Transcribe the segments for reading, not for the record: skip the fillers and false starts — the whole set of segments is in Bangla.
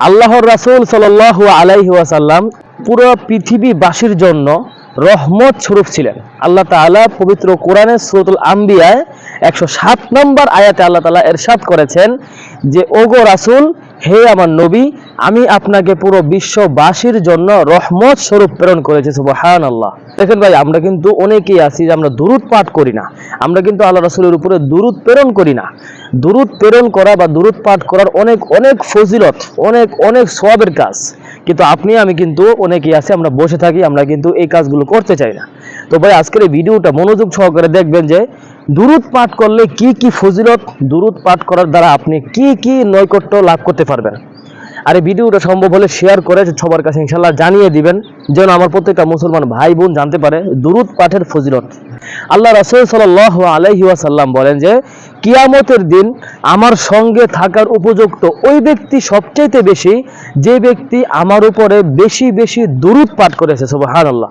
আল্লাহর রাসূল সাল্লাল্লাহু আলাইহি ওয়াসাল্লাম পুরো পৃথিবীবাসীর জন্য রহমত স্বরূপ ছিলেন। আল্লাহ তাআলা পবিত্র কোরআনের সূরাতুল আম্বিয়ায় 107 নম্বর আয়াতে আল্লাহ তাআলা ইরশাদ করেছেন যে, ওগো রাসূল, হে আমার নবী, আমি আপনাকে পুরো বিশ্ববাসীর জন্য রহমত স্বরূপ প্রেরণ করেছি। সুবহানাল্লাহ। দেখেন ভাই, আমরা কিন্তু অনেকেই আছি যে আমরা দুরূদ পাঠ করি না, আমরা কিন্তু আল্লাহ রাসূলের উপরে দুরূদ প্রেরণ করি না। দুরূদ প্রেরণ করা বা দুরূদ পাঠ করার অনেক অনেক ফজিলত, অনেক অনেক সওয়াবের কাজ, কিন্তু আপনি আমি কিন্তু অনেকেই আছে আমরা বসে থাকি, আমরা কিন্তু এই কাজগুলো করতে চাই না। তো ভাই, আজকের এই ভিডিওটা মনোযোগ সহকারে দেখবেন যে দুরূদ পাঠ করলে কি কি ফজিলত, দুরূদ পাঠ করার দ্বারা আপনি কি কি নৈকট্য লাভ করতে পারবেন। আর এই ভিডিওটা সম্ভব হলে শেয়ার করে সবার কাছে ইনশাআল্লাহ জানিয়ে দিবেন, যেন আমার প্রত্যেকটা মুসলমান ভাই বোন জানতে পারে দুরূদ পাঠের ফজিলত। আল্লাহ রাসূল সাল্লাল্লাহু আলাইহি ওয়াসাল্লাম বলেন যে, কিয়ামতের দিন আমার সঙ্গে থাকার উপযুক্ত ওই ব্যক্তি সবচেয়ে বেশি যে ব্যক্তি আমার উপরে বেশি বেশি দুরূদ পাঠ করেছে। সুবহানাল্লাহ।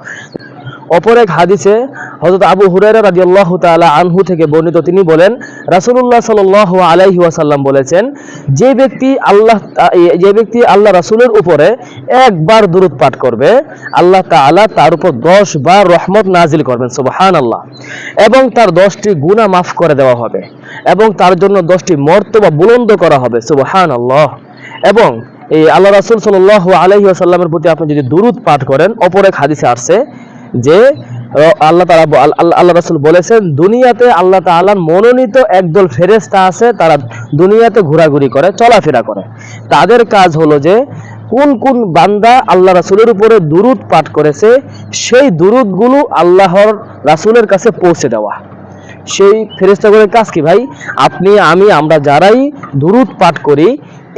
অপর এক হাদিসে হযরত আবু হুরায়রা রাদিয়াল্লাহু তাআলা আনহু থেকে বর্ণিত, তিনি বলেন, রাসূলুল্লাহ সাল্লাল্লাহু আলাইহি ওয়াসাল্লাম বলেছেন, যে ব্যক্তি আল্লাহ রাসূলের উপরে একবার দুরূদ পাঠ করবে, আল্লাহ তাআলা তার উপর 10 বার রহমত নাজিল করবেন। সুবহানাল্লাহ। এবং তার 10টি গুনাহ মাফ করে দেওয়া হবে এবং তার জন্য 10টি মর্তবা বুলন্দ করা হবে। সুবহানাল্লাহ। এবং এই আল্লাহ রাসূল সাল্লাল্লাহু আলাইহি ওয়াসাল্লামের প্রতি আপনি যদি দুরূদ পাঠ করেন, অপর এক হাদিসে আসছে যে আল্লাহ রাসূল বলেছেন, দুনিয়াতে আল্লাহ তাআলার মনোনীত একদল ফেরেশতা আছে, তারা দুনিয়াতে ঘোরাঘুরি করে, চলাফেরা করে। তাদের কাজ হলো যে কোন কোন বান্দা আল্লাহ রাসূলের উপরে দুরূদ পাঠ করেছে সেই দুরূদগুলো আল্লাহর রাসূলের কাছে পৌঁছে দেওয়া। সেই ফেরেশতাগুলোর কাজ কি ভাই? আপনি আমি আমরা যারাই দুরূদ পাঠ করি,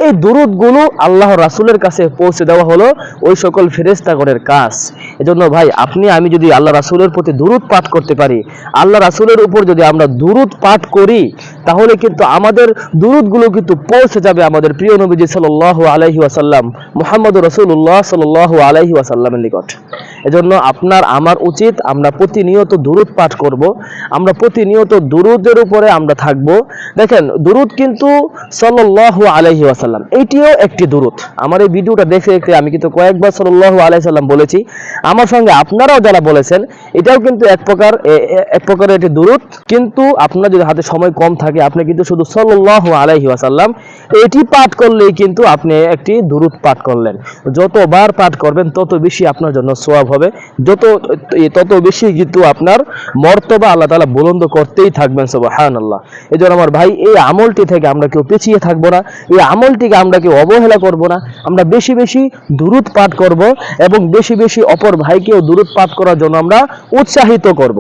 এই দুরূদগুলো আল্লাহ রাসূলের কাছে পৌঁছে দেওয়া হলো ওই সকল ফেরেশতাগণের কাজ। এজন্য ভাই, আপনি আমি যদি আল্লাহ রাসূলের প্রতি দুরূদ পাঠ করতে পারি, আল্লাহ রাসূলের উপর যদি আমরা দুরূদ পাঠ করি, তাহলে কিন্তু আমাদের দুরূদগুলো কিন্তু পৌঁছে যাবে আমাদের প্রিয় নবীজি সাল্লাল্লাহু আলাইহি ওয়াসাল্লাম মুহাম্মদুর রাসূলুল্লাহ সাল্লাল্লাহু আলাইহি ওয়াসাল্লামের নিকট। এজন্য আপনার আমার উচিত আমরা প্রতিনিয়ত দুরূদ পাঠ করব, আমরা প্রতিনিয়ত দুরূদের উপরে আমরা থাকব। দেখেন, দুরূদ কিন্তু সাল্লাল্লাহু আলাইহি ওয়াসাল্লাম, এইটিও একটি দুরূদ। আমার এই ভিডিওটা দেখে আমি কিন্তু কয়েকবার সাল্লাল্লাহু আলাইহি ওয়াসাল্লাম বলেছি, আমার সঙ্গে আপনারাও যারা বলেছেন, এটাও কিন্তু এক প্রকার একটি দুরূদ। কিন্তু আপনার যদি হাতে সময় কম থাকে, আপনি কিন্তু শুধু সাল্লাল্লাহু আলাইহি ওয়াসাল্লাম এটি পাঠ করলেই কিন্তু আপনি একটি দুরূদ পাঠ করলেন। যতবার পাঠ করবেন তত বেশি আপনার জন্য সওয়াব হবে, তত বেশি কিন্তু আপনার মর্তবা আল্লাহ তাআলা বুলন্দ করতেই থাকবেন। সুবহানাল্লাহ। এজন্য আমার ভাই, এই আমলটি থেকে আমরা কেউ পিছিয়ে থাকবো না, এই আমলটিকে আমরা কেউ অবহেলা করব না। আমরা বেশি বেশি দুরূদ পাঠ করব এবং বেশি বেশি অপর ভাইকেও দুরূদ পাঠ করার জন্য আমরা উৎসাহিত করব।